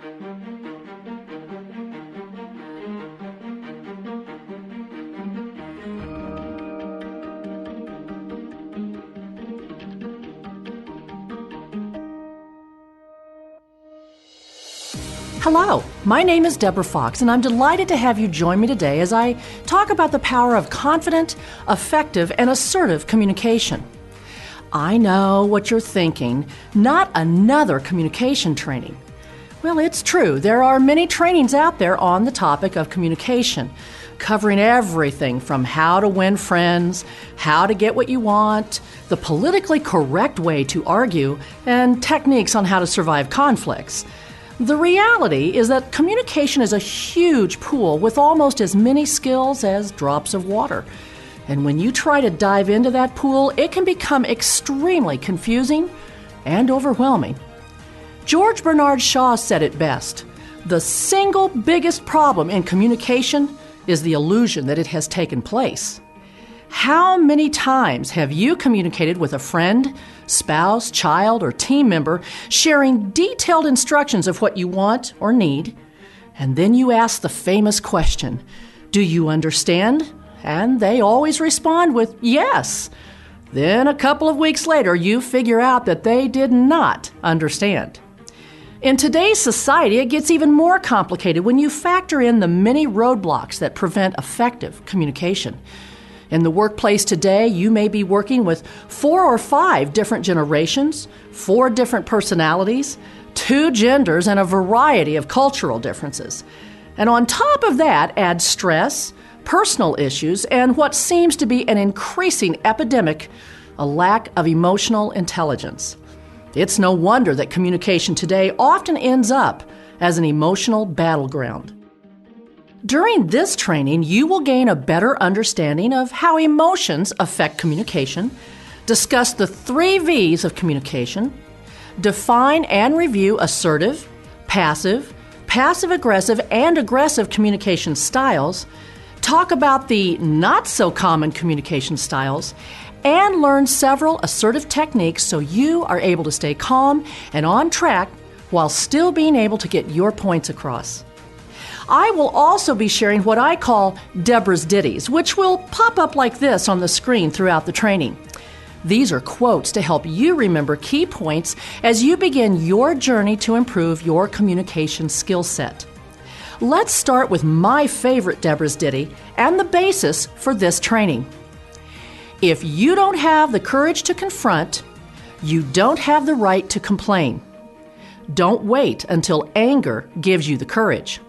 Hello, my name is Deborah Fox, and I'm delighted to have you join me today as I talk about the power of confident, effective, and assertive communication. I know what you're thinking, not another communication training. Well, it's true, there are many trainings out there on the topic of communication, covering everything from how to win friends, how to get what you want, the politically correct way to argue, and techniques on how to survive conflicts. The reality is that communication is a huge pool with almost as many skills as drops of water. And when you try to dive into that pool, it can become extremely confusing and overwhelming. George Bernard Shaw said it best: the single biggest problem in communication is the illusion that it has taken place. How many times have you communicated with a friend, spouse, child, or team member, sharing detailed instructions of what you want or need, and then you ask the famous question, "Do you understand?" And they always respond with yes. Then a couple of weeks later, you figure out that they did not understand. In today's society, it gets even more complicated when you factor in the many roadblocks that prevent effective communication. In the workplace today, you may be working with 4 or 5 different generations, 4 different personalities, 2 genders, and a variety of cultural differences. And on top of that, add stress, personal issues, and what seems to be an increasing epidemic, a lack of emotional intelligence. It's no wonder that communication today often ends up as an emotional battleground. During this training, you will gain a better understanding of how emotions affect communication, discuss the 3 V's of communication, define and review assertive, passive, passive-aggressive, and aggressive communication styles, talk about the not-so-common communication styles, and learn several assertive techniques so you are able to stay calm and on track while still being able to get your points across. I will also be sharing what I call Deborah's Ditties, which will pop up like this on the screen throughout the training. These are quotes to help you remember key points as you begin your journey to improve your communication skill set. Let's start with my favorite Deborah's Ditty and the basis for this training. If you don't have the courage to confront, you don't have the right to complain. Don't wait until anger gives you the courage.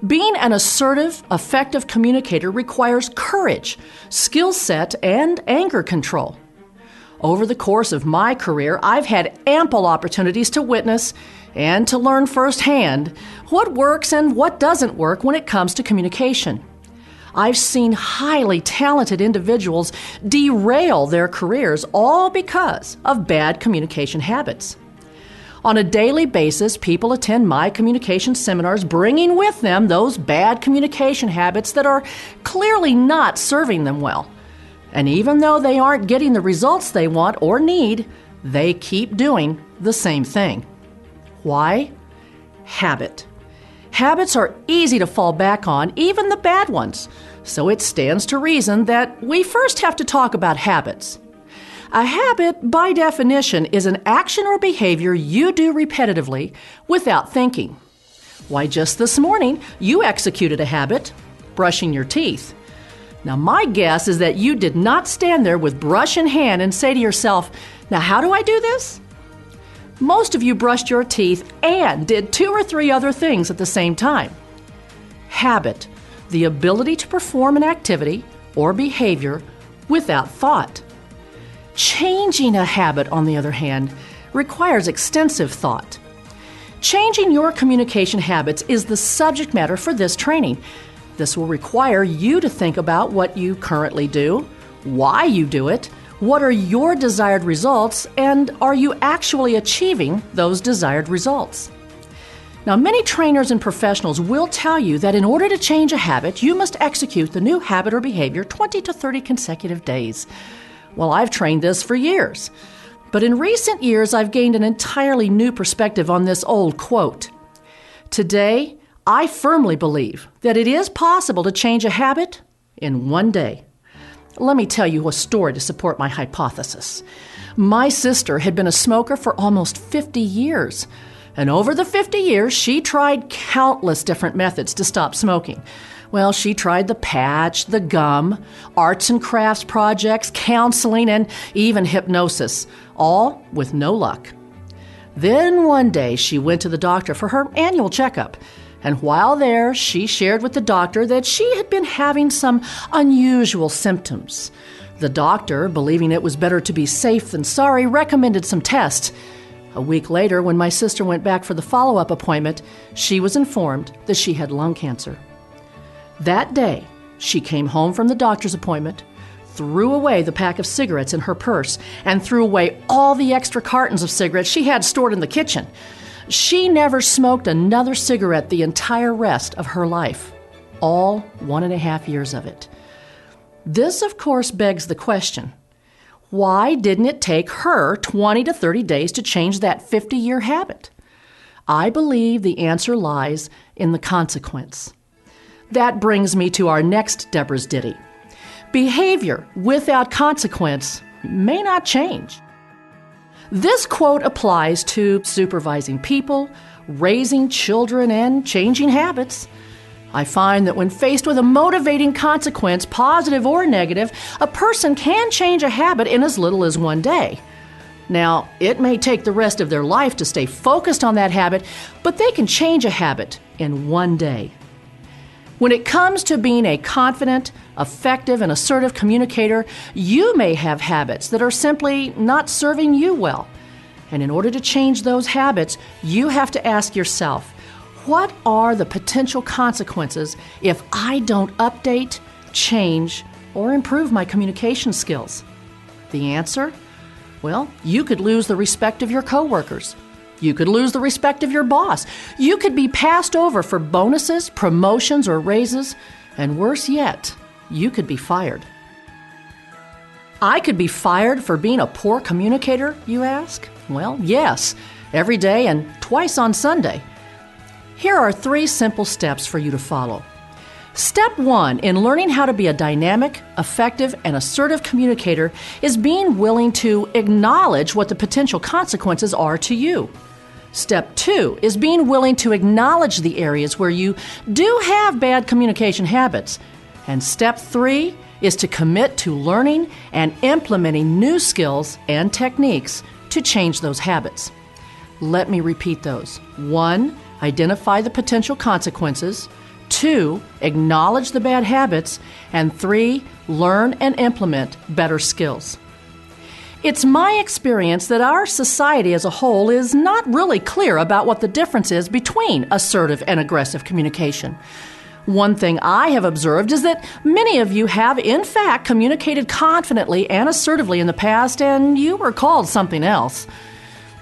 Being an assertive, effective communicator requires courage, skill set, and anger control. Over the course of my career, I've had ample opportunities to witness and to learn firsthand what works and what doesn't work when it comes to communication. I've seen highly talented individuals derail their careers all because of bad communication habits. On a daily basis, people attend my communication seminars bringing with them those bad communication habits that are clearly not serving them well. And even though they aren't getting the results they want or need, they keep doing the same thing. Why? Habit. Habits are easy to fall back on, even the bad ones. So it stands to reason that we first have to talk about habits. A habit, by definition, is an action or behavior you do repetitively without thinking. Why, just this morning, you executed a habit, brushing your teeth. Now, my guess is that you did not stand there with brush in hand and say to yourself, "Now, how do I do this?" Most of you brushed your teeth and did 2 or 3 other things at the same time. Habit, the ability to perform an activity or behavior without thought. Changing a habit, on the other hand, requires extensive thought. Changing your communication habits is the subject matter for this training. This will require you to think about what you currently do, why you do it, what are your desired results, and are you actually achieving those desired results? Now, many trainers and professionals will tell you that in order to change a habit, you must execute the new habit or behavior 20 to 30 consecutive days. Well, I've trained this for years. But in recent years, I've gained an entirely new perspective on this old quote. Today, I firmly believe that it is possible to change a habit in one day. Let me tell you a story to support my hypothesis. My sister had been a smoker for almost 50 years. And over the 50 years, she tried countless different methods to stop smoking. Well, she tried the patch, the gum, arts and crafts projects, counseling, and even hypnosis, all with no luck. Then one day, she went to the doctor for her annual checkup. And while there, she shared with the doctor that she had been having some unusual symptoms. The doctor, believing it was better to be safe than sorry, recommended some tests. A week later, when my sister went back for the follow-up appointment, she was informed that she had lung cancer. That day, she came home from the doctor's appointment, threw away the pack of cigarettes in her purse, and threw away all the extra cartons of cigarettes she had stored in the kitchen. She never smoked another cigarette the entire rest of her life, all 1.5 years of it. This, of course, begs the question, why didn't it take her 20 to 30 days to change that 50-year habit? I believe the answer lies in the consequence. That brings me to our next Deborah's ditty. Behavior without consequence may not change. This quote applies to supervising people, raising children, and changing habits. I find that when faced with a motivating consequence, positive or negative, a person can change a habit in as little as one day. Now, it may take the rest of their life to stay focused on that habit, but they can change a habit in one day. When it comes to being a confident, effective, and assertive communicator, you may have habits that are simply not serving you well. And in order to change those habits, you have to ask yourself, what are the potential consequences if I don't update, change, or improve my communication skills? The answer? Well, you could lose the respect of your coworkers. You could lose the respect of your boss. You could be passed over for bonuses, promotions, or raises. And worse yet, you could be fired. I could be fired for being a poor communicator, you ask? Well, yes, every day and twice on Sunday. Here are 3 simple steps for you to follow. Step 1 in learning how to be a dynamic, effective, and assertive communicator is being willing to acknowledge what the potential consequences are to you. Step 2 is being willing to acknowledge the areas where you do have bad communication habits. And step 3 is to commit to learning and implementing new skills and techniques to change those habits. Let me repeat those. 1, identify the potential consequences. 2, acknowledge the bad habits. And 3, learn and implement better skills. It's my experience that our society as a whole is not really clear about what the difference is between assertive and aggressive communication. One thing I have observed is that many of you have, in fact, communicated confidently and assertively in the past, and you were called something else.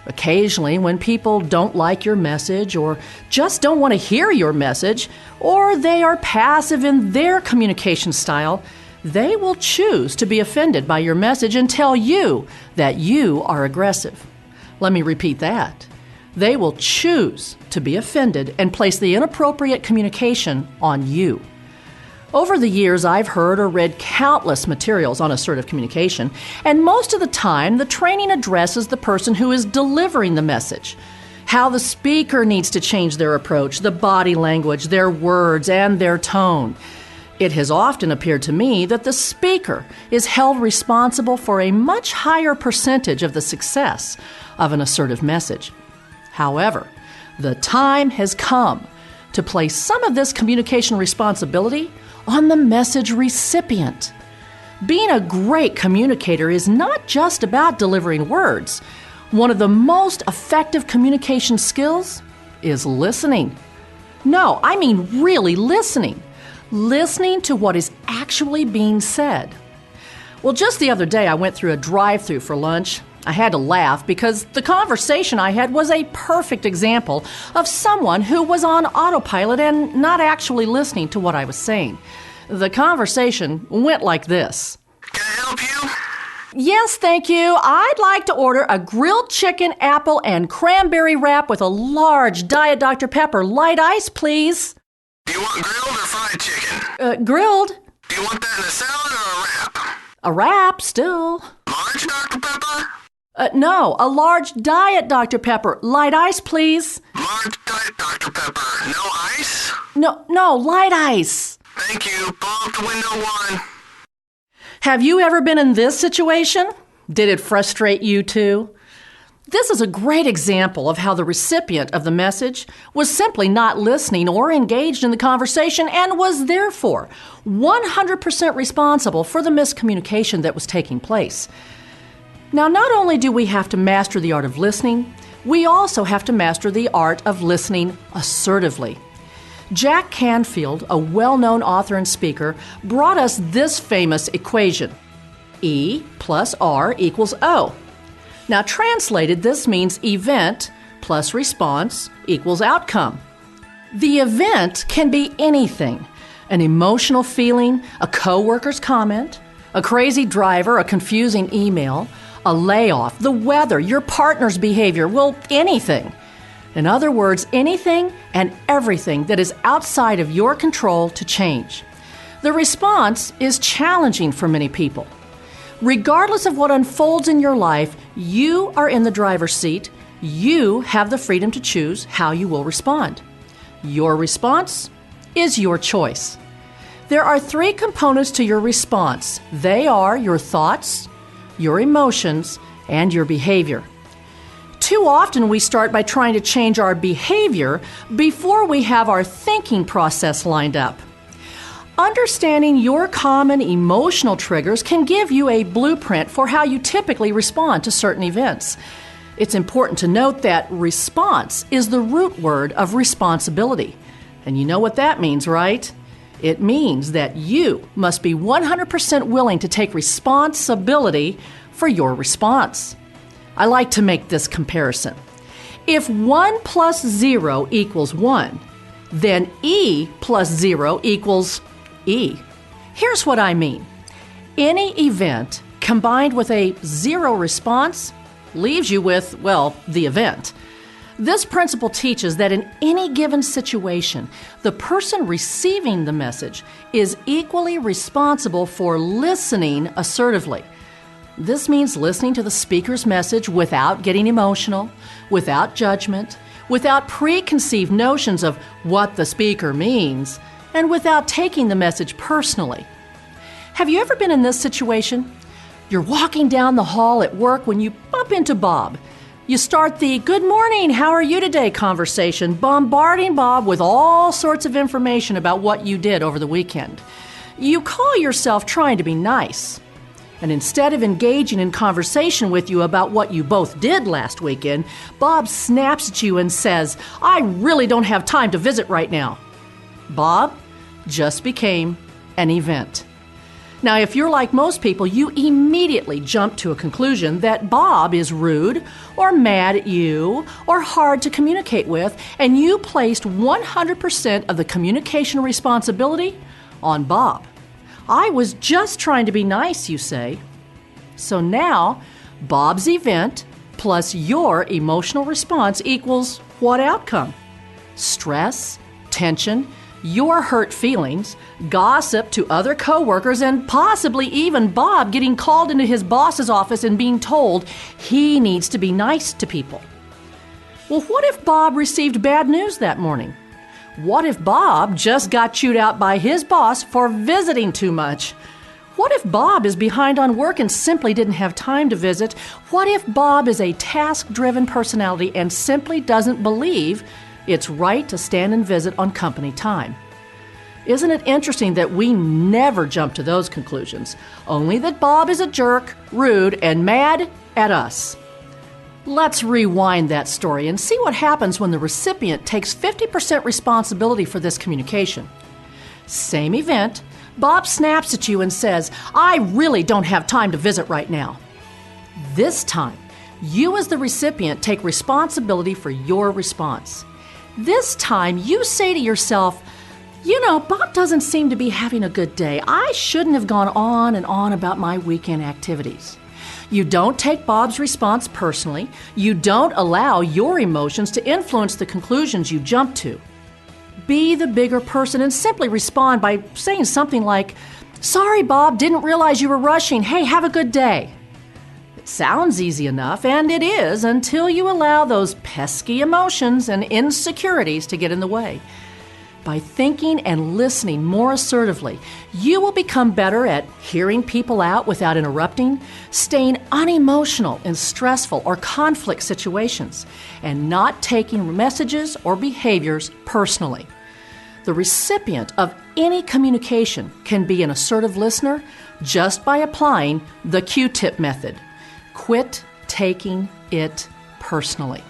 Occasionally, when people don't like your message or just don't want to hear your message, or they are passive in their communication style, they will choose to be offended by your message and tell you that you are aggressive. Let me repeat that. They will choose to be offended and place the inappropriate communication on you. Over the years, I've heard or read countless materials on assertive communication, and most of the time, the training addresses the person who is delivering the message, how the speaker needs to change their approach, the body language, their words, and their tone. It has often appeared to me that the speaker is held responsible for a much higher percentage of the success of an assertive message. However, the time has come to place some of this communication responsibility on the message recipient. Being a great communicator is not just about delivering words. One of the most effective communication skills is listening. No, I mean really listening. Listening to what is actually being said. Well, just the other day I went through a drive-thru for lunch. I had to laugh because the conversation I had was a perfect example of someone who was on autopilot and not actually listening to what I was saying. The conversation went like this. Can I help you? Yes, thank you. I'd like to order a grilled chicken, apple, and cranberry wrap with a large Diet Dr. Pepper light ice, please. Do you want grilled or fried chicken? Grilled. Do you want that in a salad or a wrap? A wrap, still. Large Dr. Pepper? No, a large Diet Dr. Pepper. Light ice, please. Large Diet Dr. Pepper. No ice? No, light ice. Thank you. Pull up to window 1. Have you ever been in this situation? Did it frustrate you too? This is a great example of how the recipient of the message was simply not listening or engaged in the conversation and was therefore 100% responsible for the miscommunication that was taking place. Now, not only do we have to master the art of listening, we also have to master the art of listening assertively. Jack Canfield, a well-known author and speaker, brought us this famous equation. E plus R equals O. Now, translated, this means event plus response equals outcome. The event can be anything: an emotional feeling, a coworker's comment, a crazy driver, a confusing email, a layoff, the weather, your partner's behavior, well, anything. In other words, anything and everything that is outside of your control to change. The response is challenging for many people. Regardless of what unfolds in your life, you are in the driver's seat. You have the freedom to choose how you will respond. Your response is your choice. There are 3 components to your response. They are your thoughts, your emotions, and your behavior. Too often we start by trying to change our behavior before we have our thinking process lined up. Understanding your common emotional triggers can give you a blueprint for how you typically respond to certain events. It's important to note that response is the root word of responsibility. And you know what that means, right? It means that you must be 100% willing to take responsibility for your response. I like to make this comparison. If 1 plus 0 equals 1, then E plus 0 equals E. Here's what I mean. Any event combined with a 0 response leaves you with, well, the event. This principle teaches that in any given situation, the person receiving the message is equally responsible for listening assertively. This means listening to the speaker's message without getting emotional, without judgment, without preconceived notions of what the speaker means, and without taking the message personally. Have you ever been in this situation? You're walking down the hall at work when you bump into Bob. You start the "Good morning, how are you today" conversation, bombarding Bob with all sorts of information about what you did over the weekend. You call yourself trying to be nice. And instead of engaging in conversation with you about what you both did last weekend, Bob snaps at you and says, "I really don't have time to visit right now." Bob just became an event. Now, if you're like most people, you immediately jump to a conclusion that Bob is rude or mad at you or hard to communicate with, and you placed 100% of the communication responsibility on Bob. I was just trying to be nice, you say. So now, Bob's event plus your emotional response equals what outcome? Stress, tension, your hurt feelings, gossip to other coworkers, and possibly even Bob getting called into his boss's office and being told he needs to be nice to people. Well, what if Bob received bad news that morning? What if Bob just got chewed out by his boss for visiting too much? What if Bob is behind on work and simply didn't have time to visit? What if Bob is a task-driven personality and simply doesn't believe it's right to stand and visit on company time? Isn't it interesting that we never jump to those conclusions, only that Bob is a jerk, rude, and mad at us? Let's rewind that story and see what happens when the recipient takes 50% responsibility for this communication. Same event, Bob snaps at you and says, "I really don't have time to visit right now." This time, you as the recipient take responsibility for your response. This time, you say to yourself, Bob doesn't seem to be having a good day. I shouldn't have gone on and on about my weekend activities. You don't take Bob's response personally. You don't allow your emotions to influence the conclusions you jump to. Be the bigger person and simply respond by saying something like, "Sorry, Bob, didn't realize you were rushing. Hey, have a good day." It sounds easy enough, and it is until you allow those pesky emotions and insecurities to get in the way. By thinking and listening more assertively, you will become better at hearing people out without interrupting, staying unemotional in stressful or conflict situations, and not taking messages or behaviors personally. The recipient of any communication can be an assertive listener just by applying the Q-tip method. Quit taking it personally.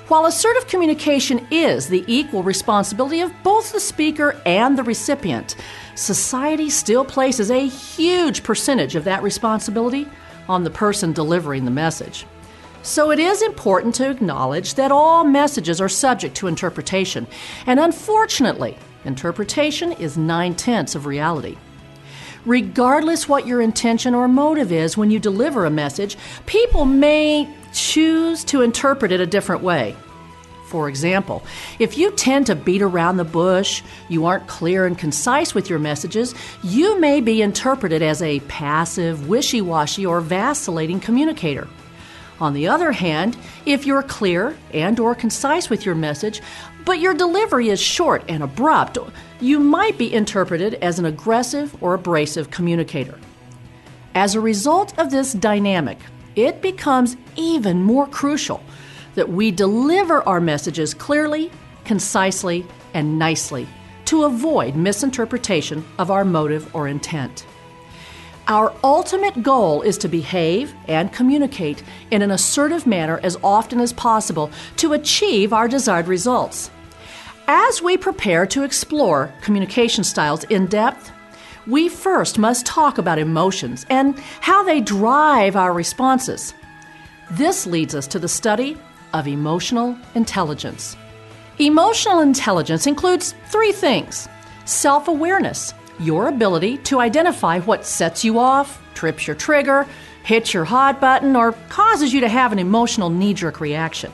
While assertive communication is the equal responsibility of both the speaker and the recipient, society still places a huge percentage of that responsibility on the person delivering the message. So it is important to acknowledge that all messages are subject to interpretation, and unfortunately, interpretation is 9/10 of reality. Regardless what your intention or motive is when you deliver a message, people may choose to interpret it a different way. For example, if you tend to beat around the bush, you aren't clear and concise with your messages, you may be interpreted as a passive, wishy-washy, or vacillating communicator. On the other hand, if you're clear and or concise with your message, but your delivery is short and abrupt, you might be interpreted as an aggressive or abrasive communicator. As a result of this dynamic, it becomes even more crucial that we deliver our messages clearly, concisely, and nicely to avoid misinterpretation of our motive or intent. Our ultimate goal is to behave and communicate in an assertive manner as often as possible to achieve our desired results. As we prepare to explore communication styles in depth, we first must talk about emotions and how they drive our responses. This leads us to the study of emotional intelligence. Emotional intelligence includes 3 things: self-awareness, your ability to identify what sets you off, trips your trigger, hits your hot button, or causes you to have an emotional knee-jerk reaction.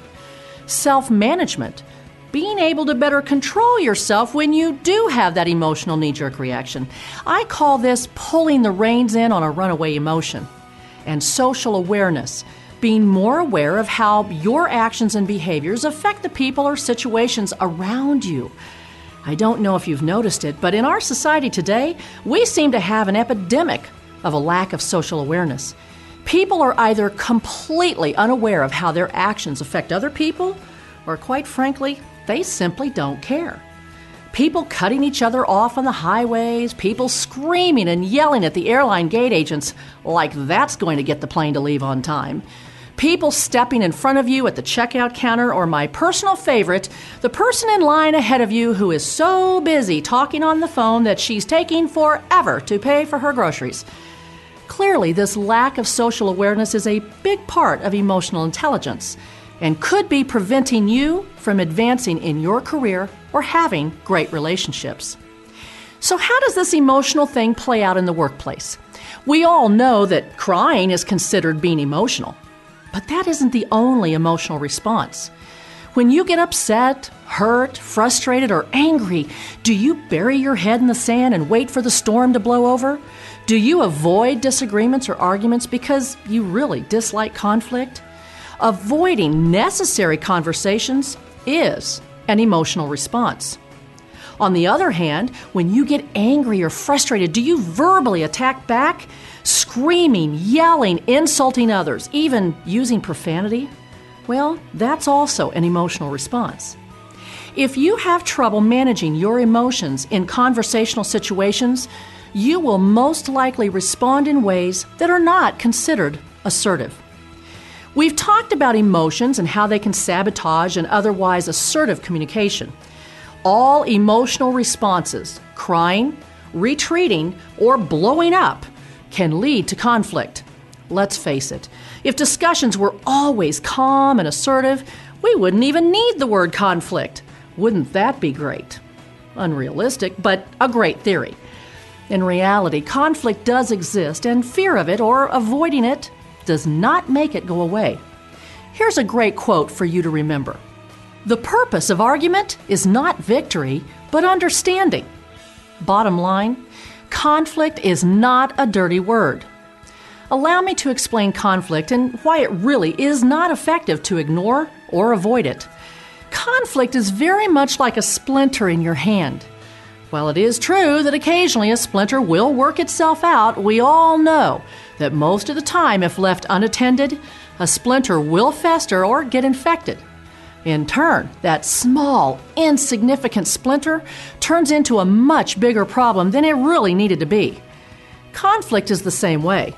Self-management, being able to better control yourself when you do have that emotional knee-jerk reaction. I call this pulling the reins in on a runaway emotion. And social awareness, being more aware of how your actions and behaviors affect the people or situations around you. I don't know if you've noticed it, but in our society today, we seem to have an epidemic of a lack of social awareness. People are either completely unaware of how their actions affect other people, or quite frankly, they simply don't care. People cutting each other off on the highways, people screaming and yelling at the airline gate agents like that's going to get the plane to leave on time. People stepping in front of you at the checkout counter, or my personal favorite, the person in line ahead of you who is so busy talking on the phone that she's taking forever to pay for her groceries. Clearly, this lack of social awareness is a big part of emotional intelligence and could be preventing you from advancing in your career or having great relationships. So how does this emotional thing play out in the workplace? We all know that crying is considered being emotional. But that isn't the only emotional response. When you get upset, hurt, frustrated, or angry, do you bury your head in the sand and wait for the storm to blow over? Do you avoid disagreements or arguments because you really dislike conflict? Avoiding necessary conversations is an emotional response. On the other hand, when you get angry or frustrated, do you verbally attack back? Screaming, yelling, insulting others, even using profanity? Well, that's also an emotional response. If you have trouble managing your emotions in conversational situations, you will most likely respond in ways that are not considered assertive. We've talked about emotions and how they can sabotage an otherwise assertive communication. All emotional responses, crying, retreating, or blowing up, can lead to conflict. Let's face it, if discussions were always calm and assertive, we wouldn't even need the word conflict. Wouldn't that be great? Unrealistic, but a great theory. In reality, conflict does exist, and fear of it or avoiding it does not make it go away. Here's a great quote for you to remember. The purpose of argument is not victory, but understanding. Bottom line, conflict is not a dirty word. Allow me to explain conflict and why it really is not effective to ignore or avoid it. Conflict is very much like a splinter in your hand. While it is true that occasionally a splinter will work itself out, we all know that most of the time, if left unattended, a splinter will fester or get infected. In turn, that small, insignificant splinter turns into a much bigger problem than it really needed to be. Conflict is the same way.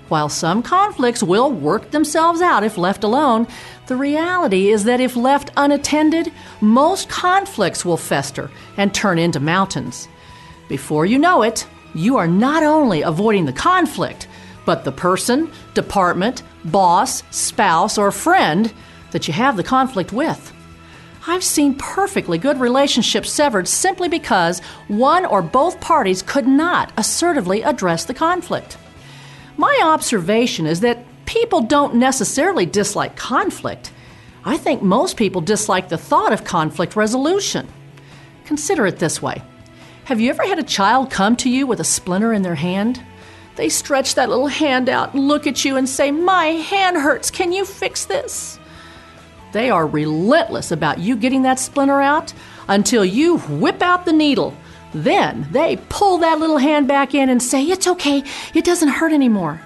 While some conflicts will work themselves out if left alone, the reality is that if left unattended, most conflicts will fester and turn into mountains. Before you know it, you are not only avoiding the conflict, but the person, department, boss, spouse, or friend that you have the conflict with. I've seen perfectly good relationships severed simply because one or both parties could not assertively address the conflict. My observation is that people don't necessarily dislike conflict. I think most people dislike the thought of conflict resolution. Consider it this way. Have you ever had a child come to you with a splinter in their hand? They stretch that little hand out and look at you and say, "My hand hurts, can you fix this?" They are relentless about you getting that splinter out until you whip out the needle. Then they pull that little hand back in and say, "It's okay, it doesn't hurt anymore."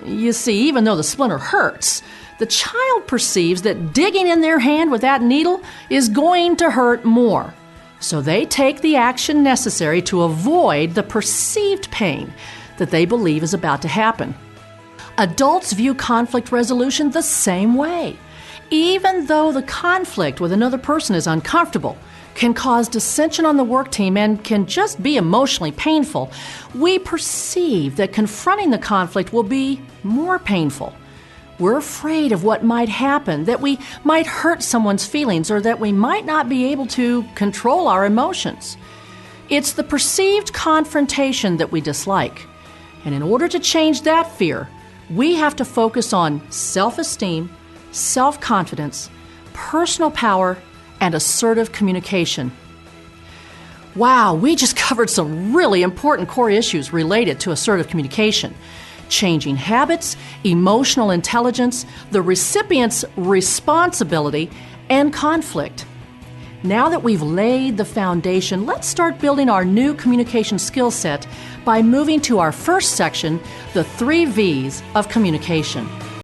You see, even though the splinter hurts, the child perceives that digging in their hand with that needle is going to hurt more. So they take the action necessary to avoid the perceived pain that they believe is about to happen. Adults view conflict resolution the same way. Even though the conflict with another person is uncomfortable, can cause dissension on the work team, and can just be emotionally painful, we perceive that confronting the conflict will be more painful. We're afraid of what might happen, that we might hurt someone's feelings, or that we might not be able to control our emotions. It's the perceived confrontation that we dislike. And in order to change that fear, we have to focus on self-esteem, self-confidence, personal power, and assertive communication. Wow, we just covered some really important core issues related to assertive communication. Changing habits, emotional intelligence, the recipient's responsibility, and conflict. Now that we've laid the foundation, let's start building our new communication skill set by moving to our first section, the 3 V's of communication.